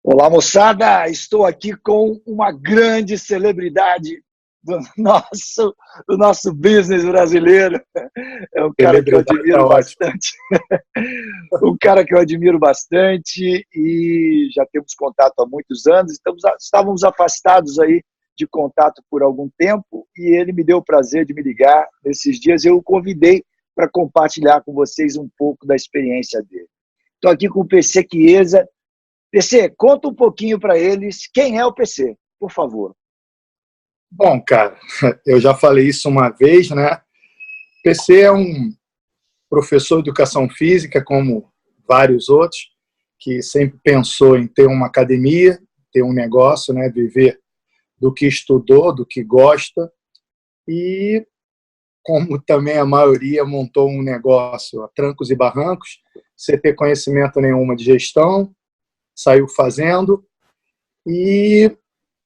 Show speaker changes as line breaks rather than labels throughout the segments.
Olá, moçada! Estou aqui com uma grande celebridade do nosso, do nosso business brasileiro. É um cara que eu
Celebridade tá
admiro
ótimo.
bastante. Um cara que eu admiro bastante e já temos contato há muitos anos. Estávamos afastados aí de contato por algum tempo e ele me deu o prazer de me ligar nesses dias. Eu o convidei para compartilhar com vocês um pouco da experiência dele. Estou aqui com o PC Chiesa. PC, conta um pouquinho para eles quem é o PC, por favor.
Bom, cara, eu já falei isso uma vez, né? PC é um professor de educação física, como vários outros, que sempre pensou em ter uma academia, ter um negócio, né? Viver do que estudou, do que gosta. E, como também a maioria montou um negócio a trancos e barrancos, sem ter conhecimento nenhuma de gestão, saiu fazendo e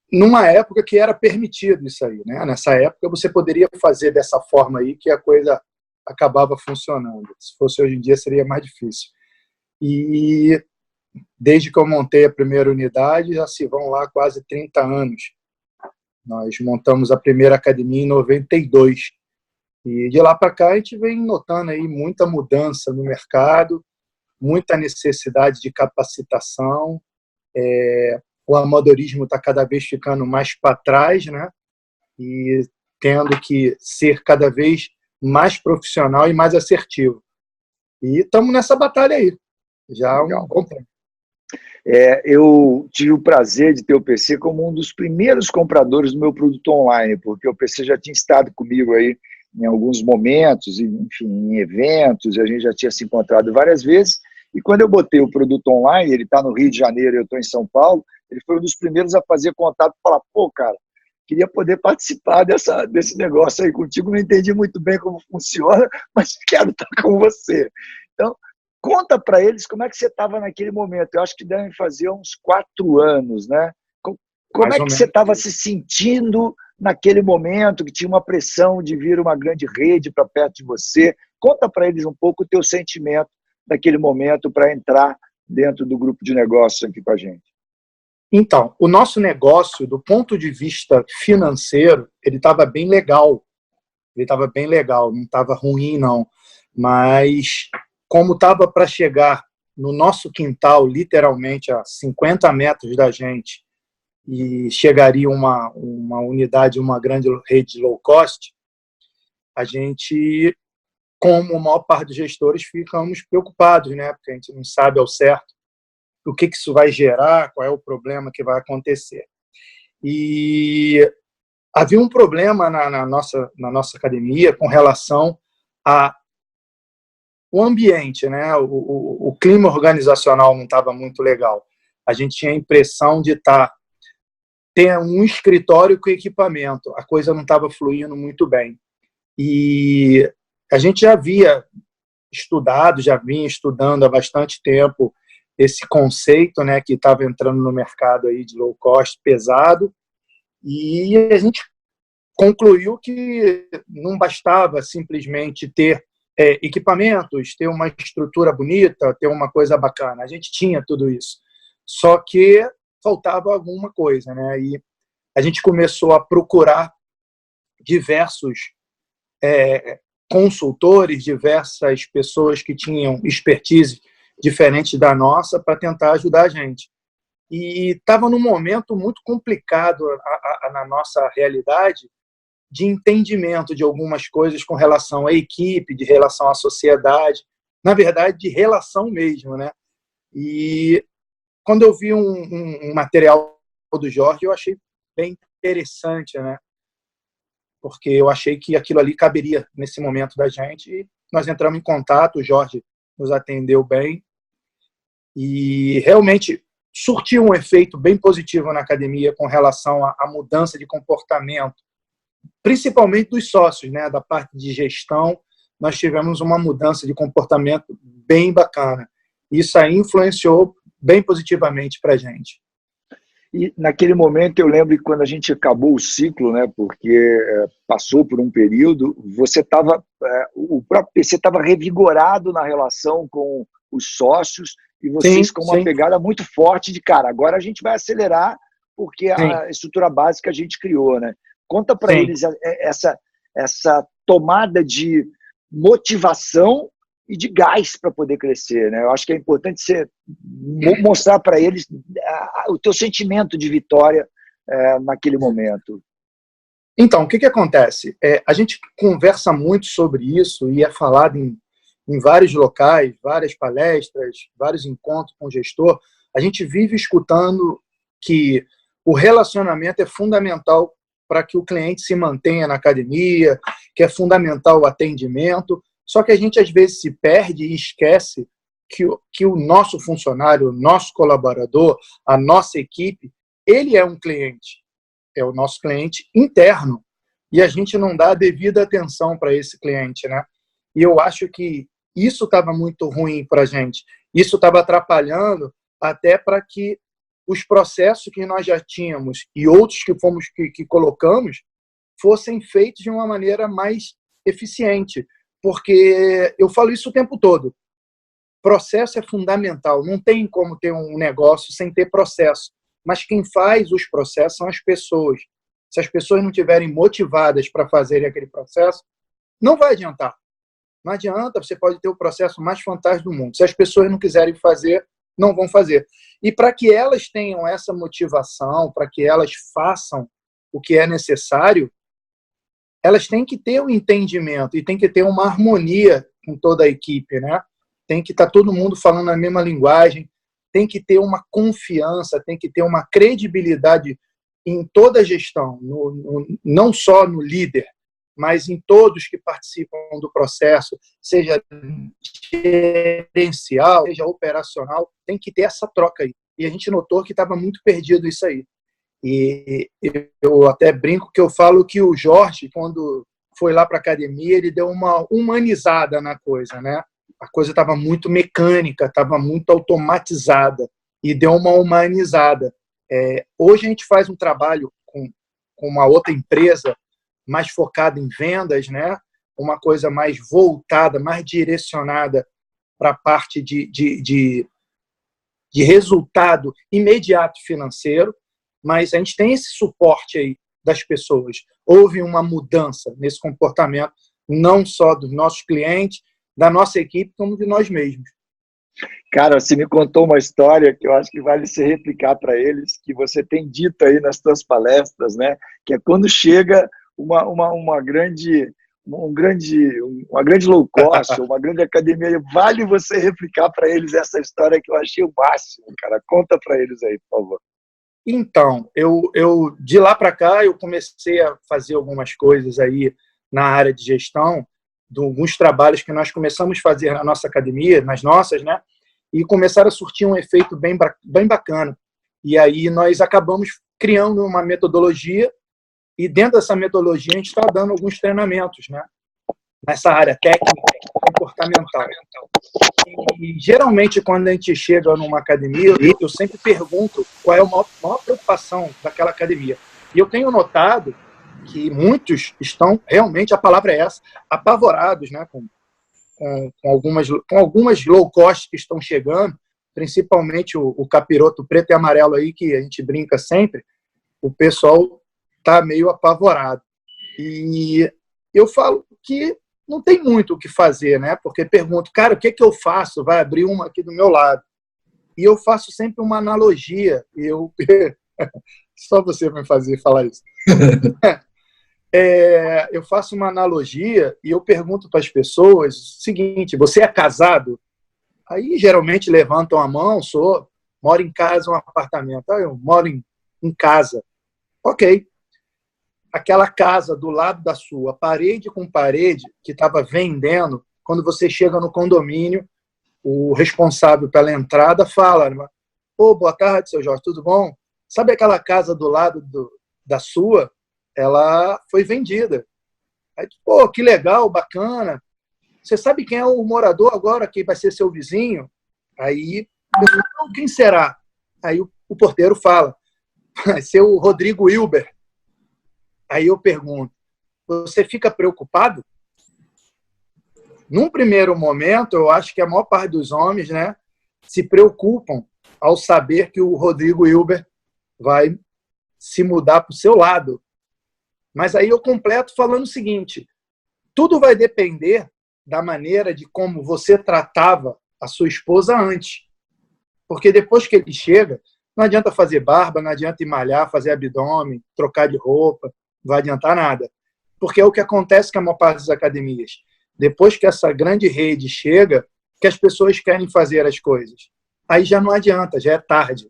numa época que era permitido isso aí, né? Nessa época você poderia fazer dessa forma aí que a coisa acabava funcionando. Se fosse hoje em dia seria mais difícil. E desde que eu montei a primeira unidade, já se vão lá quase 30 anos. Nós montamos a primeira academia em 92. E de lá para cá a gente vem notando aí muita mudança no mercado, muita necessidade de capacitação. O amadorismo está cada vez ficando mais para trás, né? E tendo que ser cada vez mais profissional e mais assertivo. E estamos nessa batalha aí, já há um
Legal.
bom tempo.
Eu tive o prazer de ter o PC como um dos primeiros compradores do meu produto online, porque o PC já tinha estado comigo aí em alguns momentos, enfim, em eventos, a gente já tinha se encontrado várias vezes, e quando eu botei o produto online, ele está no Rio de Janeiro e eu estou em São Paulo, ele foi um dos primeiros a fazer contato e falar, pô, cara, queria poder participar desse negócio aí contigo, não entendi muito bem como funciona, mas quero estar com você. Então, conta para eles como é que você estava naquele momento. Eu acho que devem fazer uns 4 anos, né? Como
Mais
é
ou
que você
menos
estava se
isso.
sentindo naquele momento, que tinha uma pressão de vir uma grande rede para perto de você? Conta para eles um pouco o teu sentimento naquele momento para entrar dentro do grupo de negócios aqui com a gente.
Então, o nosso negócio, do ponto de vista financeiro, ele estava bem legal. Ele estava bem legal, não estava ruim, não. Mas, como estava para chegar no nosso quintal, literalmente a 50 metros da gente, e chegaria uma unidade, uma grande rede low cost, a gente, como a maior parte dos gestores, ficamos preocupados, né? Porque a gente não sabe ao certo o que isso vai gerar, qual é o problema que vai acontecer. E havia um problema na nossa academia com relação ao ambiente, né? O clima organizacional não estava muito legal. A gente tinha a impressão de ter um escritório com equipamento. A coisa não estava fluindo muito bem. E a gente já havia estudado, já vinha estudando há bastante tempo esse conceito, né, que estava entrando no mercado aí de low cost pesado, e a gente concluiu que não bastava simplesmente ter equipamentos, ter uma estrutura bonita, ter uma coisa bacana. A gente tinha tudo isso, só que faltava alguma coisa, né? E a gente começou a procurar diversos consultores, diversas pessoas que tinham expertise diferente da nossa para tentar ajudar a gente. E estava num momento muito complicado na nossa realidade de entendimento de algumas coisas com relação à equipe, de relação à sociedade, na verdade, de relação mesmo, né? E quando eu vi um material do Jorge, eu achei bem interessante, né? Porque eu achei que aquilo ali caberia nesse momento da gente e nós entramos em contato, o Jorge nos atendeu bem e realmente surtiu um efeito bem positivo na academia com relação à mudança de comportamento, principalmente dos sócios, né, da parte de gestão. Nós tivemos uma mudança de comportamento bem bacana. Isso aí influenciou bem positivamente para a gente.
E naquele momento eu lembro que quando a gente acabou o ciclo, né, porque passou por um período, você estava, o próprio PC estava revigorado na relação com os sócios e vocês
Sim,
com uma
sim,
pegada muito forte de, cara, agora a gente vai acelerar porque
sim,
a estrutura básica a gente criou, né? Conta para
sim.
eles essa tomada de motivação e de gás para poder crescer, né? Eu acho que é importante você mostrar para eles o teu sentimento de vitória naquele momento.
Então, o que acontece? A gente conversa muito sobre isso e é falado em vários locais, várias palestras, vários encontros com o gestor. A gente vive escutando que o relacionamento é fundamental para que o cliente se mantenha na academia, que é fundamental o atendimento. Só que a gente, às vezes, se perde e esquece que o nosso funcionário, o nosso colaborador, a nossa equipe, ele é um cliente. É o nosso cliente interno. E a gente não dá a devida atenção para esse cliente, né? E eu acho que isso estava muito ruim para a gente. Isso estava atrapalhando até para que os processos que nós já tínhamos e outros que colocamos fossem feitos de uma maneira mais eficiente. Porque eu falo isso o tempo todo. Processo é fundamental. Não tem como ter um negócio sem ter processo. Mas quem faz os processos são as pessoas. Se as pessoas não estiverem motivadas para fazerem aquele processo, não vai adiantar. Não adianta, você pode ter o processo mais fantástico do mundo. Se as pessoas não quiserem fazer, não vão fazer. E para que elas tenham essa motivação, para que elas façam o que é necessário, elas têm que ter um entendimento e tem que ter uma harmonia com toda a equipe, né? Tem que estar todo mundo falando a mesma linguagem, tem que ter uma confiança, tem que ter uma credibilidade em toda a gestão, não só no líder, mas em todos que participam do processo, seja gerencial, seja operacional, tem que ter essa troca aí. E a gente notou que estava muito perdido isso aí. E eu até brinco que eu falo que o Jorge, quando foi lá para a academia, ele deu uma humanizada na coisa, né? A coisa estava muito mecânica, estava muito automatizada e deu uma humanizada. Hoje a gente faz um trabalho com uma outra empresa mais focada em vendas, né? Uma coisa mais voltada, mais direcionada para a parte de resultado imediato financeiro, mas a gente tem esse suporte aí das pessoas. Houve uma mudança nesse comportamento, não só dos nossos clientes, da nossa equipe, como de nós mesmos.
Cara, você me contou uma história que eu acho que vale se replicar para eles, que você tem dito aí nas suas palestras, né? Que é quando chega uma grande low cost, uma grande academia, vale você replicar para eles essa história que eu achei o máximo, cara. Conta para eles aí, por favor.
Então, eu de lá para cá, eu comecei a fazer algumas coisas aí na área de gestão, de alguns trabalhos que nós começamos a fazer na nossa academia, nas nossas, né? E começaram a surtir um efeito bem bacana. E aí nós acabamos criando uma metodologia e dentro dessa metodologia a gente está dando alguns treinamentos, né? Nessa área técnica, comportamental. E geralmente quando a gente chega numa academia, eu sempre pergunto qual é a maior preocupação daquela academia. E eu tenho notado que muitos estão realmente, a palavra é essa, apavorados, né? Com algumas low cost que estão chegando, principalmente o capiroto preto e amarelo aí, que a gente brinca sempre, o pessoal está meio apavorado. E eu falo que não tem muito o que fazer, né? Porque pergunto, cara, o que eu faço? Vai abrir uma aqui do meu lado. E eu faço sempre uma analogia. Só você vai fazer falar isso. Eu faço uma analogia e eu pergunto para as pessoas o seguinte: você é casado? Aí geralmente levantam a mão, moro em casa, um apartamento. Eu moro em casa. Ok. Aquela casa do lado da sua, parede com parede, que estava vendendo, quando você chega no condomínio, o responsável pela entrada fala: boa tarde, seu Jorge, tudo bom? Sabe aquela casa do lado da sua? Ela foi vendida. Aí, que legal, bacana. Você sabe quem é o morador agora, que vai ser seu vizinho? Aí, quem será? Aí o porteiro fala: vai ser o Rodrigo Wilber. Aí eu pergunto: você fica preocupado? Num primeiro momento, eu acho que a maior parte dos homens, né, se preocupam ao saber que o Rodrigo Hilbert vai se mudar para o seu lado. Mas aí eu completo falando o seguinte: tudo vai depender da maneira de como você tratava a sua esposa antes. Porque depois que ele chega, não adianta fazer barba, não adianta ir malhar, fazer abdômen, trocar de roupa, não vai adiantar nada. Porque é o que acontece com a maior parte das academias. Depois que essa grande rede chega, que as pessoas querem fazer as coisas. Aí já não adianta, já é tarde.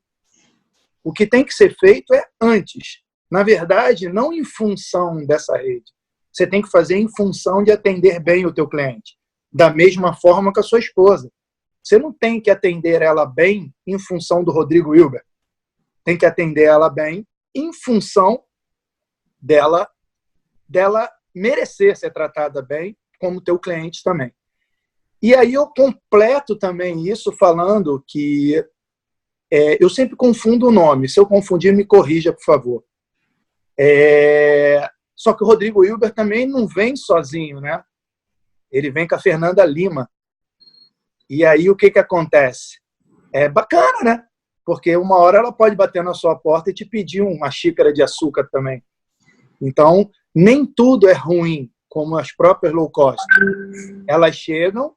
O que tem que ser feito é antes. Na verdade, não em função dessa rede. Você tem que fazer em função de atender bem o teu cliente. Da mesma forma que a sua esposa. Você não tem que atender ela bem em função do Rodrigo Hilbert. Tem que atender ela bem em função dela merecer ser tratada bem, como teu cliente também. E aí eu completo também isso falando que eu sempre confundo o nome. Se eu confundir, me corrija, por favor. Só que o Rodrigo Hilbert também não vem sozinho, né? Ele vem com a Fernanda Lima. E aí o que acontece? É bacana, né? Porque uma hora ela pode bater na sua porta e te pedir uma xícara de açúcar também. Então, nem tudo é ruim, como as próprias low cost. Elas chegam,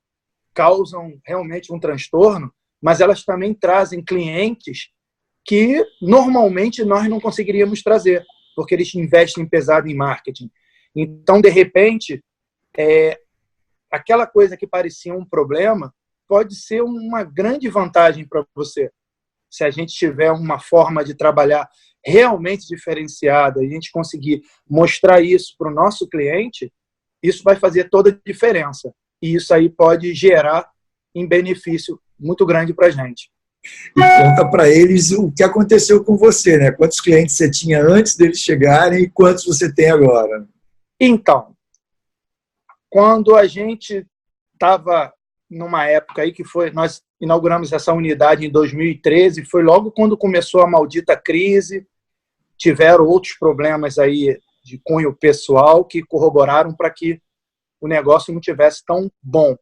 causam realmente um transtorno, mas elas também trazem clientes que normalmente nós não conseguiríamos trazer, porque eles investem pesado em marketing. Então, de repente, aquela coisa que parecia um problema pode ser uma grande vantagem para você. Se a gente tiver uma forma de trabalhar realmente diferenciada e a gente conseguir mostrar isso para o nosso cliente, isso vai fazer toda a diferença. E isso aí pode gerar um benefício muito grande para a gente.
E conta para eles o que aconteceu com você, né? Quantos clientes você tinha antes deles chegarem e quantos você tem agora?
Então, quando a gente estava numa época aí que foi, nós inauguramos essa unidade em 2013, foi logo quando começou a maldita crise, tiveram outros problemas aí de cunho pessoal que corroboraram para que o negócio não tivesse tão bom.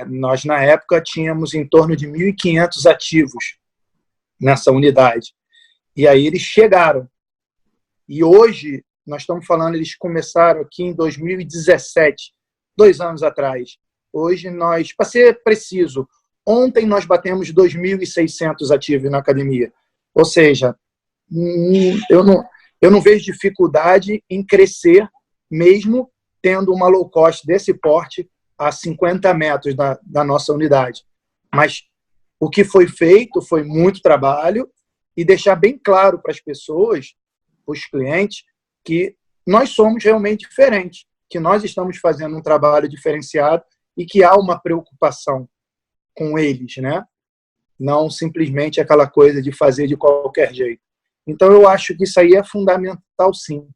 Nós, na época, tínhamos em torno de 1.500 ativos nessa unidade. E aí eles chegaram. E hoje, nós estamos falando, eles começaram aqui em 2017, 2 anos atrás. Hoje, para ser preciso, ontem nós batemos 2.600 ativos na academia. Ou seja, eu não vejo dificuldade em crescer, mesmo tendo uma low cost desse porte a 50 metros da nossa unidade. Mas o que foi feito foi muito trabalho e deixar bem claro para as pessoas, para os clientes, que nós somos realmente diferentes, que nós estamos fazendo um trabalho diferenciado e que há uma preocupação com eles, né? Não simplesmente aquela coisa de fazer de qualquer jeito. Então, eu acho que isso aí é fundamental, sim.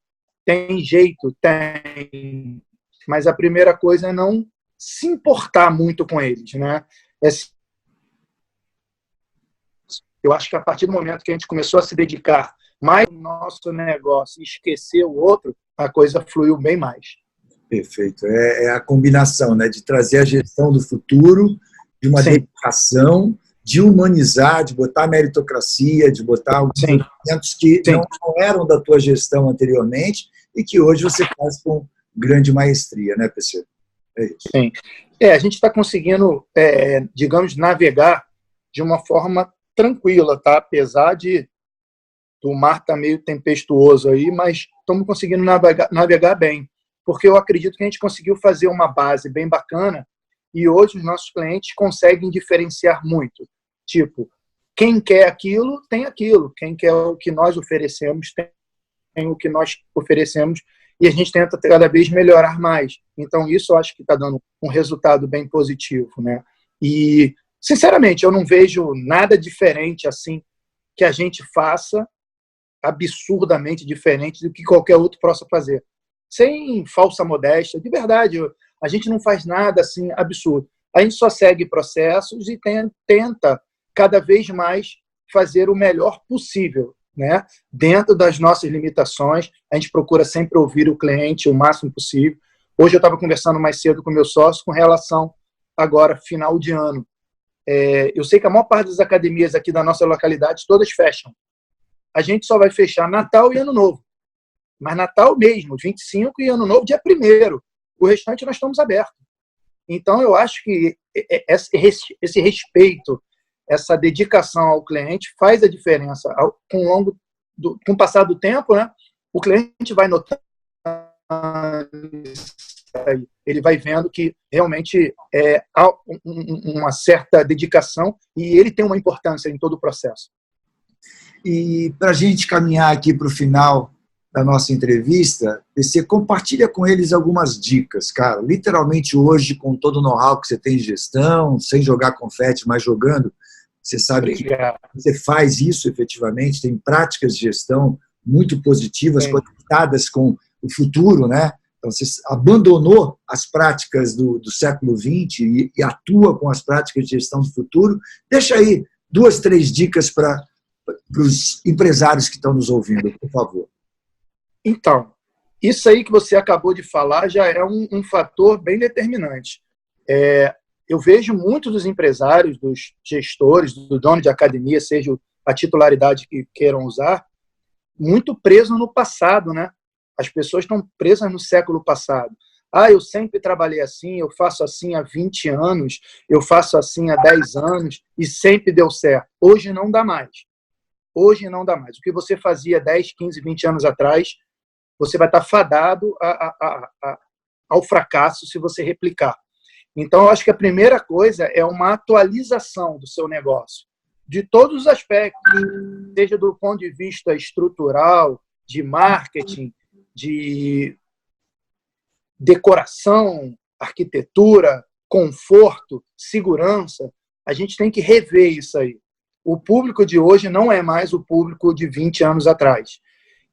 Tem jeito? Tem. Mas a primeira coisa é não se importar muito com eles, né? Eu acho que a partir do momento que a gente começou a se dedicar mais ao nosso negócio e esquecer o outro, a coisa fluiu bem mais.
Perfeito. É a combinação, né, de trazer a gestão do futuro, de uma
Sim.
dedicação, de humanizar, de botar meritocracia, de botar alguns elementos que não eram da tua gestão anteriormente e que hoje você faz com grande maestria, né, PC? É isso.
Sim. A gente está conseguindo, digamos, navegar de uma forma tranquila, tá? Apesar do mar estar meio tempestuoso aí, mas estamos conseguindo navegar bem. Porque eu acredito que a gente conseguiu fazer uma base bem bacana e hoje os nossos clientes conseguem diferenciar muito. Tipo, quem quer aquilo, tem aquilo. Quem quer o que nós oferecemos, tem o que nós oferecemos e a gente tenta cada vez melhorar mais. Então, isso eu acho que está dando um resultado bem positivo, né? E, sinceramente, eu não vejo nada diferente assim que a gente faça absurdamente diferente do que qualquer outro possa fazer. Sem falsa modéstia, de verdade, a gente não faz nada assim absurdo. A gente só segue processos e tenta cada vez mais fazer o melhor possível, né? Dentro das nossas limitações, a gente procura sempre ouvir o cliente o máximo possível. Hoje eu estava conversando mais cedo com o meu sócio com relação agora, final de ano. Eu sei que a maior parte das academias aqui da nossa localidade, todas fecham. A gente só vai fechar Natal e Ano Novo. Mas Natal mesmo, 25 e Ano Novo, dia 1º. O restante nós estamos abertos. Então, eu acho que esse respeito, essa dedicação ao cliente faz a diferença. Com o passar do tempo, né, o cliente vai notando, ele vai vendo que realmente há uma certa dedicação e ele tem uma importância em todo o processo.
E para a gente caminhar aqui para o final da nossa entrevista, você compartilha com eles algumas dicas, cara. Literalmente hoje, com todo o know-how que você tem em gestão, sem jogar confete, mas jogando, você sabe que você faz isso efetivamente, tem práticas de gestão muito positivas, conectadas com o futuro, né? Então, você abandonou as práticas do século XX e atua com as práticas de gestão do futuro. Deixa aí 2, 3 dicas para os empresários que estão nos ouvindo, por favor.
Então, isso aí que você acabou de falar já é um fator bem determinante. Eu vejo muitos dos empresários, dos gestores, do dono de academia, seja a titularidade que queiram usar, muito preso no passado, né? As pessoas estão presas no século passado. Eu sempre trabalhei assim, eu faço assim há 20 anos, eu faço assim há 10 anos e sempre deu certo. Hoje não dá mais. Hoje não dá mais. O que você fazia 10, 15, 20 anos atrás, você vai estar fadado ao fracasso se você replicar. Então, eu acho que a primeira coisa é uma atualização do seu negócio, de todos os aspectos, seja do ponto de vista estrutural, de marketing, de decoração, arquitetura, conforto, segurança. A gente tem que rever isso aí. O público de hoje não é mais o público de 20 anos atrás.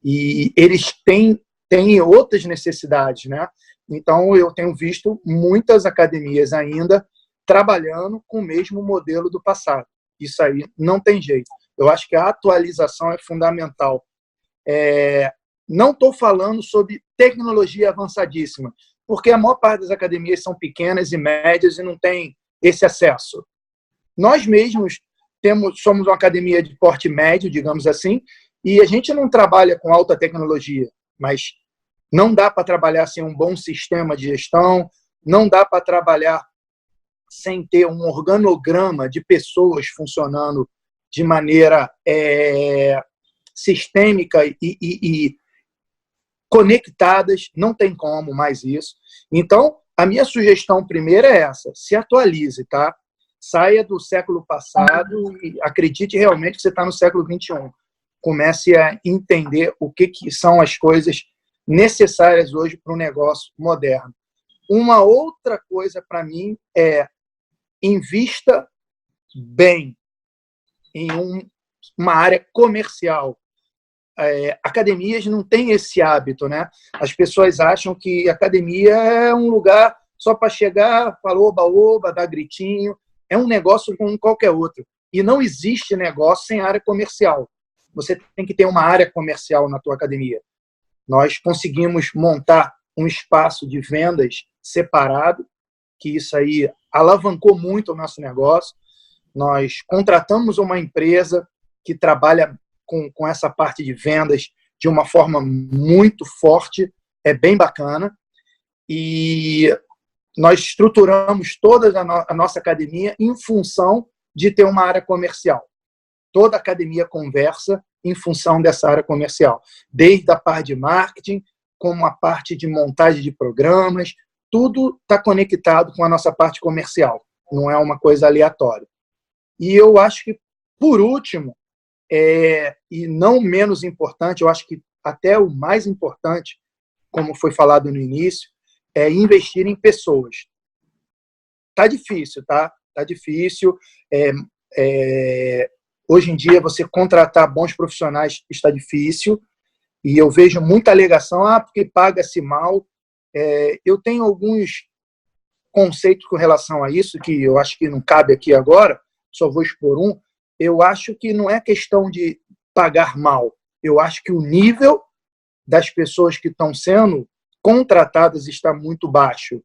E eles têm outras necessidades, né? Então, eu tenho visto muitas academias ainda trabalhando com o mesmo modelo do passado. Isso aí não tem jeito. Eu acho que a atualização é fundamental. Não estou falando sobre tecnologia avançadíssima, porque a maior parte das academias são pequenas e médias e não tem esse acesso. Nós mesmos somos uma academia de porte médio, digamos assim, e a gente não trabalha com alta tecnologia, mas não dá para trabalhar sem um bom sistema de gestão, não dá para trabalhar sem ter um organograma de pessoas funcionando de maneira sistêmica e conectadas, não tem como mais isso. Então, a minha sugestão primeira é essa: se atualize, tá? Saia do século passado e acredite realmente que você está no século XXI. Comece a entender o que são as coisas necessárias hoje para um negócio moderno. Uma outra coisa para mim é invista bem em uma área comercial. Academias não têm esse hábito, né? As pessoas acham que academia é um lugar só para chegar, falar oba-oba, dar gritinho. É um negócio como qualquer outro. E não existe negócio sem área comercial. Você tem que ter uma área comercial na tua academia. Nós conseguimos montar um espaço de vendas separado, que isso aí alavancou muito o nosso negócio. Nós contratamos uma empresa que trabalha com essa parte de vendas de uma forma muito forte, é bem bacana. E nós estruturamos toda a nossa academia em função de ter uma área comercial. Toda academia conversa em função dessa área comercial, desde a parte de marketing, como a parte de montagem de programas, tudo está conectado com a nossa parte comercial, não é uma coisa aleatória. E eu acho que, por último, e não menos importante, eu acho que até o mais importante, como foi falado no início, é investir em pessoas. Tá difícil, tá? Tá difícil. Hoje em dia, você contratar bons profissionais está difícil. E eu vejo muita alegação, porque paga-se mal. Eu tenho alguns conceitos com relação a isso, que eu acho que não cabe aqui agora, só vou expor um. Eu acho que não é questão de pagar mal. Eu acho que o nível das pessoas que estão sendo contratadas está muito baixo.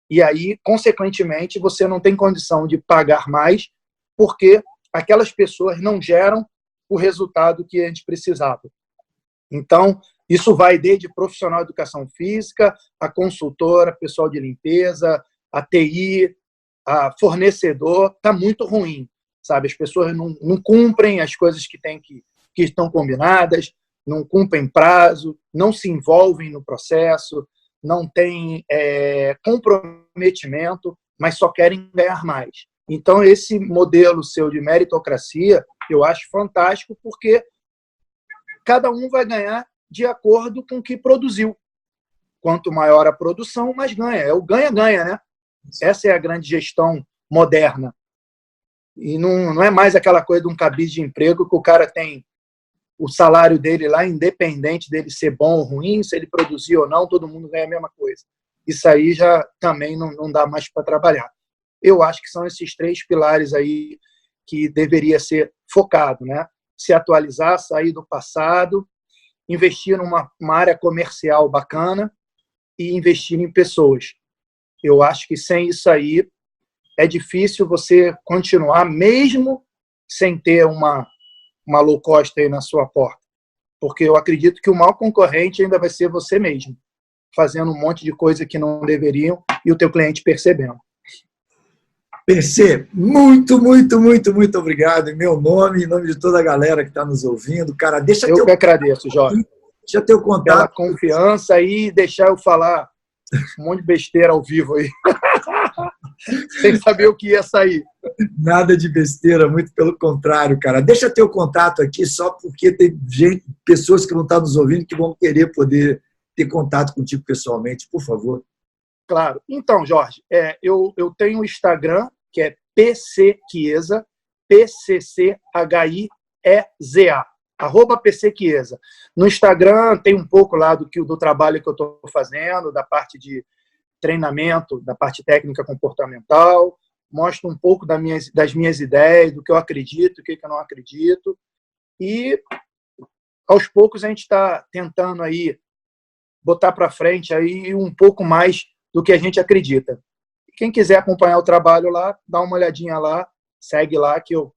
E aí, consequentemente, você não tem condição de pagar mais porque aquelas pessoas não geram o resultado que a gente precisava. Então, isso vai desde profissional de educação física, a consultora, pessoal de limpeza, a TI, a fornecedor, está muito ruim, sabe? As pessoas não cumprem as coisas que estão combinadas, não cumprem prazo, não se envolvem no processo, não têm comprometimento, mas só querem ganhar mais. Então, esse modelo seu de meritocracia, eu acho fantástico, porque cada um vai ganhar de acordo com o que produziu. Quanto maior a produção, mais ganha. É o ganha-ganha, né? Essa é a grande gestão moderna. E não é mais aquela coisa de um cabide de emprego que o cara tem o salário dele lá, independente dele ser bom ou ruim, se ele produzir ou não, todo mundo ganha a mesma coisa. Isso aí já também não dá mais para trabalhar. Eu acho que são esses 3 pilares aí que deveria ser focado, né? Se atualizar, sair do passado, investir numa área comercial bacana e investir em pessoas. Eu acho que sem isso aí é difícil você continuar, mesmo sem ter uma low cost aí na sua porta. Porque eu acredito que o maior concorrente ainda vai ser você mesmo, fazendo um monte de coisa que não deveriam e o teu cliente percebendo.
PC, muito, muito, muito, muito obrigado. Em meu nome, em nome de toda a galera que está nos ouvindo. Cara, deixa
eu que agradeço, Jorge.
Deixa teu contato.
Pela confiança e deixar eu falar um monte de besteira ao vivo aí. Sem saber o que ia sair.
Nada de besteira, muito pelo contrário, cara. Deixa teu contato aqui só porque tem pessoas que não estão nos ouvindo que vão querer poder ter contato contigo pessoalmente, por favor.
Claro. Então, Jorge, eu tenho um Instagram, que é PC Chiesa, PCCHIEZA, @PC Chiesa. No Instagram tem um pouco lá do trabalho que eu estou fazendo, da parte de treinamento, da parte técnica comportamental, mostro um pouco das minhas ideias, do que eu acredito, o que eu não acredito, e aos poucos a gente está tentando aí botar para frente aí um pouco mais do que a gente acredita. Quem quiser acompanhar o trabalho lá, dá uma olhadinha lá, segue lá, que eu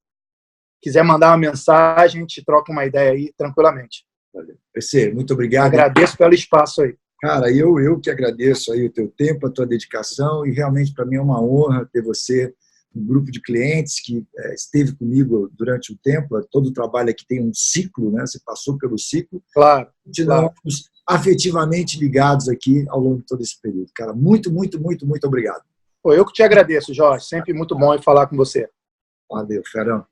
quiser mandar uma mensagem, a gente troca uma ideia aí tranquilamente.
Valeu. PC, muito obrigado.
Agradeço pelo espaço aí.
Cara, eu que agradeço aí o teu tempo, a tua dedicação, e realmente para mim é uma honra ter você um grupo de clientes que esteve comigo durante o tempo. Todo o trabalho aqui tem um ciclo, né? Você passou pelo ciclo.
Claro.
Continuamos afetivamente ligados aqui ao longo de todo esse período. Cara, muito, muito, muito, muito obrigado.
Eu que te agradeço, Jorge. Sempre muito bom falar com você.
Valeu, Ferão.